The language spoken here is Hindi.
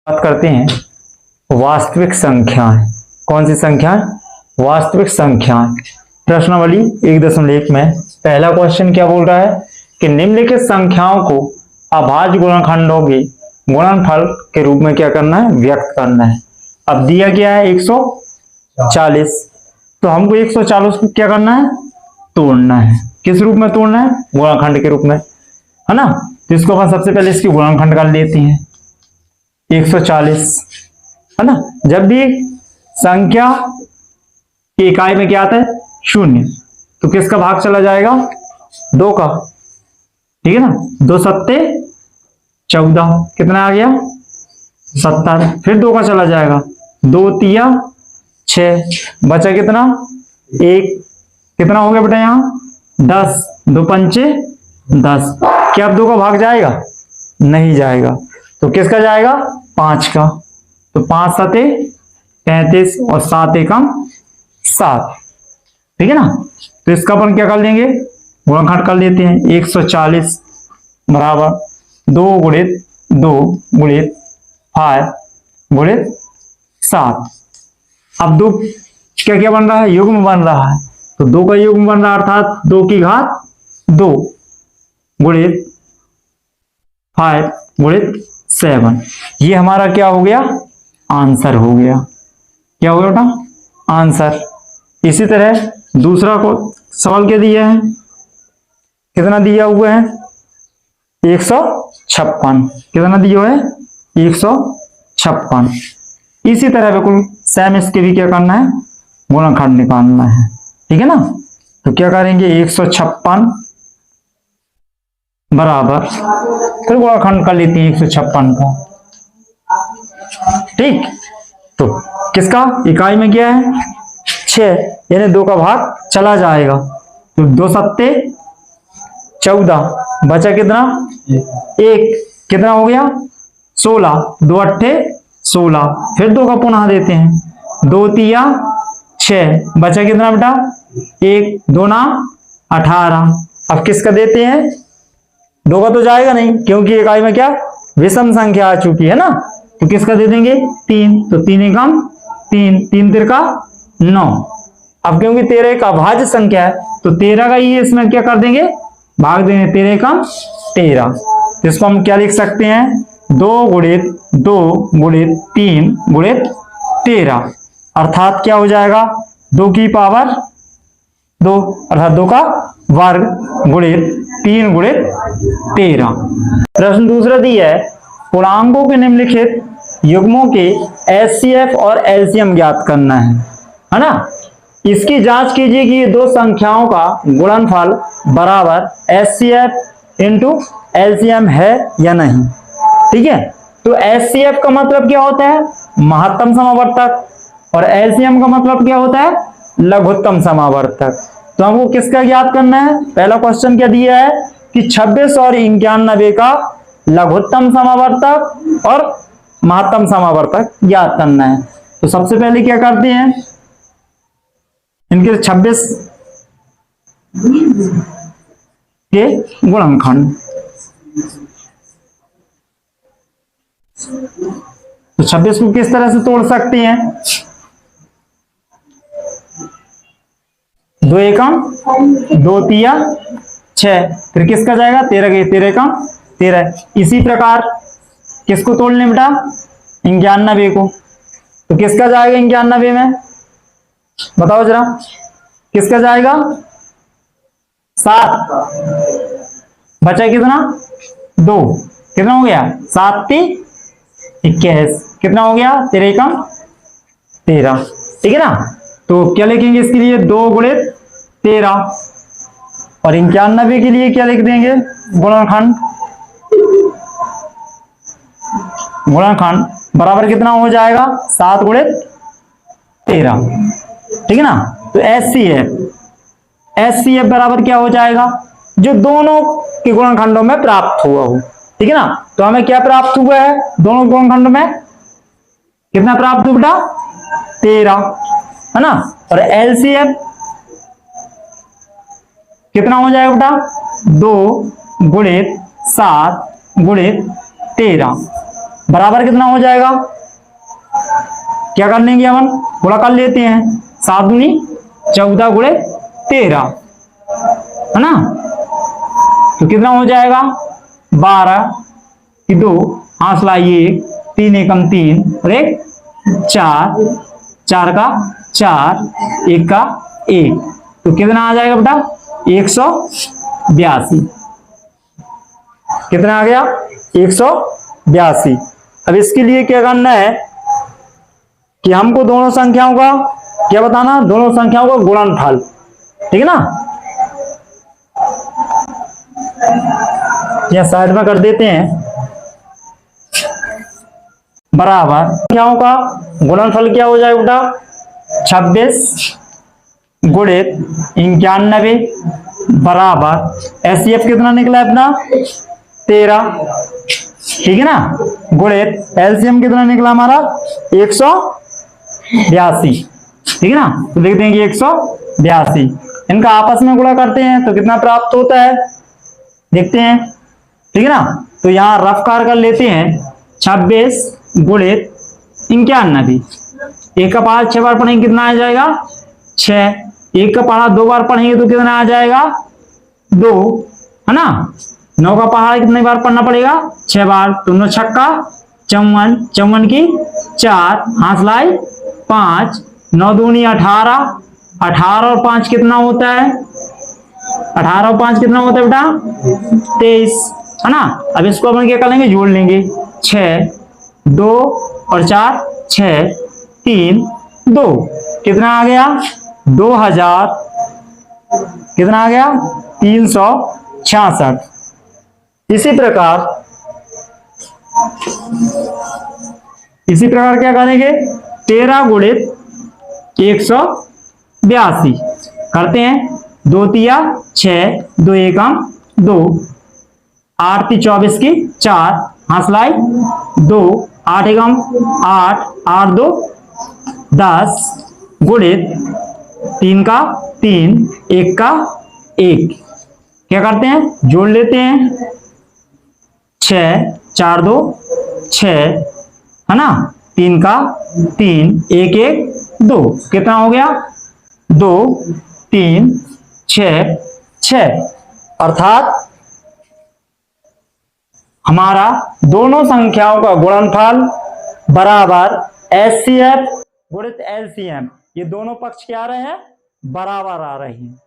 बात करते हैं वास्तविक संख्याएं। कौन सी संख्याएं? वास्तविक संख्याएं। प्रश्नावली 1.1 में पहला क्वेश्चन क्या बोल रहा है कि निम्नलिखित संख्याओं को अभाज्य गुणनखंडों के गुणनफल के रूप में क्या करना है? व्यक्त करना है। अब दिया गया है 140, तो हमको 140 को क्या करना है? तोड़ना है। किस रूप में तोड़ना है? गुणनखंड के रूप में, है ना। तो इसको अपन सबसे पहले इसकी गुणनखंड कर लेते हैं 140, है ना। जब भी संख्या की इकाई में क्या आता है? शून्य, तो किसका भाग चला जाएगा? 2 का, ठीक है ना। 2 सत्ते 14, कितना आ गया? 70। फिर 2 का चला जाएगा, 2 तिया 6, बचा कितना? 1। कितना हो गया बेटा यहाँ? 10। 2 पंचे 10। क्या अब 2 का भाग जाएगा? नहीं जाएगा। तो किसका जाएगा? 5 का। तो 5 सते 35 और 7 एकम 7, ठीक है ना। तो इसका अपन क्या कर लेंगे? गुणनखंड कर लेते हैं। 140 बराबर 2 गुणित 2 गुणित 5 गुणित 7। अब 2 क्या क्या बन रहा है? युग्म बन रहा है। तो 2 का युग्म बन रहा है, अर्थात 2 की घात 2 गुणित 5 गुणित 7। ये हमारा क्या हो गया? आंसर हो गया। क्या हो गया बेटा? आंसर। इसी तरह दूसरा को सवाल क्या दिया है? कितना दिया हुआ है? 156। कितना दिया हुआ है? 156। इसी तरह बिल्कुल सेम इसके भी क्या करना है? गुणनखंड निकालना है, ठीक है ना। तो क्या करेंगे? 156 बराबर, फिर गुणनखंड कर लेते हैं 156 का, ठीक। तो किसका? इकाई में क्या है? 6, यानी 2 का भाग चला जाएगा। तो 2 सत्ते 14, बचा कितना? 1। कितना हो गया? 16। 2 अट्ठे 16। फिर 2 का पुनः देते हैं, 2 तिया 6, बचा कितना बेटा? 1। 2 ना 18। अब किसका देते हैं? 2 का तो जाएगा नहीं, क्योंकि इकाई में क्या? विषम संख्या आ चुकी है ना। तो किसका दे देंगे? 3। तो 3 एकम 3, 3 तिरका 9। अब क्योंकि 13 एक अभाज्य संख्या है, तो 13 का ही इसमें क्या कर देंगे? भाग देंगे। 13 एकम 13। इसको हम क्या लिख सकते हैं? 2 गुणित 2 गुणित 3 गुणित 13, अर्थात क्या हो जाएगा? 2 की पावर 2, अर्थात 2 का वर्ग गुणित 3 गुणित 13। प्रश्न दूसरा दिया है, पूर्णांकों के निम्नलिखित युग्मों के एचसीएफ और एलसीएम ज्ञात करना है ना। इसकी जांच कीजिए कि ये 2 संख्याओं का गुणनफल बराबर एचसीएफ इंटू एलसीएम है या नहीं, ठीक है। तो एचसीएफ का मतलब क्या होता है? महत्तम समावर्तक, और एलसीएम का मतलब क्या होता है? लघुत्तम समावर्तक। तो हमको किसका ज्ञात करना है? पहला क्वेश्चन क्या दिया है कि 26 और 91 का लघुत्तम समावर्तक और महत्तम समावर्तक ज्ञात करना है। तो सबसे पहले क्या करते हैं? इनके 26 के गुणनखंड। तो 26 को किस तरह से तोड़ सकते हैं? 2 एकम 2 तिया 6, फिर किसका जाएगा? 13 के 13 एकम 13। इसी प्रकार किसको तोड़ लें बेटा? 91 को। तो किसका जाएगा 91 में? बताओ जरा, किसका जाएगा? 7। बचा कितना? 2। कितना हो गया? 7 × 21। कितना हो गया? 13 एकम 13, ठीक है ना। तो क्या लिखेंगे इसके लिए? 2 गुणित 13, और 91 के लिए क्या लिख देंगे? गुणनखंड। गुणनखंड बराबर कितना हो जाएगा? 7 गुणित 13, ठीक है ना। तो एचसीएफ बराबर क्या हो जाएगा? जो दोनों के गुणनखंडों में प्राप्त हुआ हो, ठीक है ना। तो हमें क्या प्राप्त हुआ है? दोनों गुणनखंडों में कितना प्राप्त हुआ बेटा? 13, है ना। और एलसीएफ कितना हो जाएगा बेटा? 2 गुणित 7 गुणित 13 बराबर कितना हो जाएगा, क्या कर लेंगे अपन, गुणा कर लेते हैं, 7 दूनी 14 गुणे 13, है ना। तो कितना हो जाएगा, 12 की 2, हाथ लाइए 1, 3 एकम 3 और 1 4, 4 का 4, 1 का 1, तो कितना आ जाएगा बेटा 182। कितना आ गया 182। अब इसके लिए क्या करना है कि हमको दोनों संख्याओं का क्या बताना, दोनों संख्याओं का गुणनफल, ठीक है ना। यह साइड में कर देते हैं, बराबर संख्याओं का गुणनफल क्या हो जाएगा बेटा 26 गुणित 91 बराबर एचसीएफ कितना निकला है अपना 13, ठीक है ना, गुणित एलसीएम कितना निकला हमारा 182, ठीक है ना। तो लिख देंगे 182, इनका आपस में गुणा करते हैं तो कितना प्राप्त होता है देखते हैं, ठीक है ना। तो यहां रफ कार कर लेते हैं, 26 गुणित 91, एक का पहाड़ 6 बार पढ़ेंगे कितना आ जाएगा 6, एक का पहाड़ा 2 बार पढ़ेंगे तो कितना आ जाएगा 2, है ना। 9 का पहाड़ कितनी बार पढ़ना पड़ेगा 6 बार, तो 9 छक्का 54, 54 की 4, हाथ लाई 5, 9 दूनी 18, 18 और 5 कितना होता है, 18 और 5 कितना होता है बेटा 23, है ना। अब इसको अपन क्या कर लेंगे, जोड़ लेंगे, 6 2 और 4 6 3 2, कितना आ गया 2000, कितना आ गया 366। इसी प्रकार क्या करेंगे 13 गुणित 182 करते हैं, 2 तिया 6, 2 एकम 2, 8 ती 24 की 4, हाथ 2, 8 एकम 8, 8 2 10 गुणित 3 का 3, 1 का 1, क्या करते हैं जोड़ लेते हैं, 6 4 2 6, है ना, 3 का 3, 1 1 2, कितना हो गया 2 3 6 6, अर्थात हमारा दोनों संख्याओं का गुणनफल बराबर एचसीएफ गुणित एलसीएम, ये दोनों पक्ष क्या आ रहे हैं बराबर आ रहे हैं।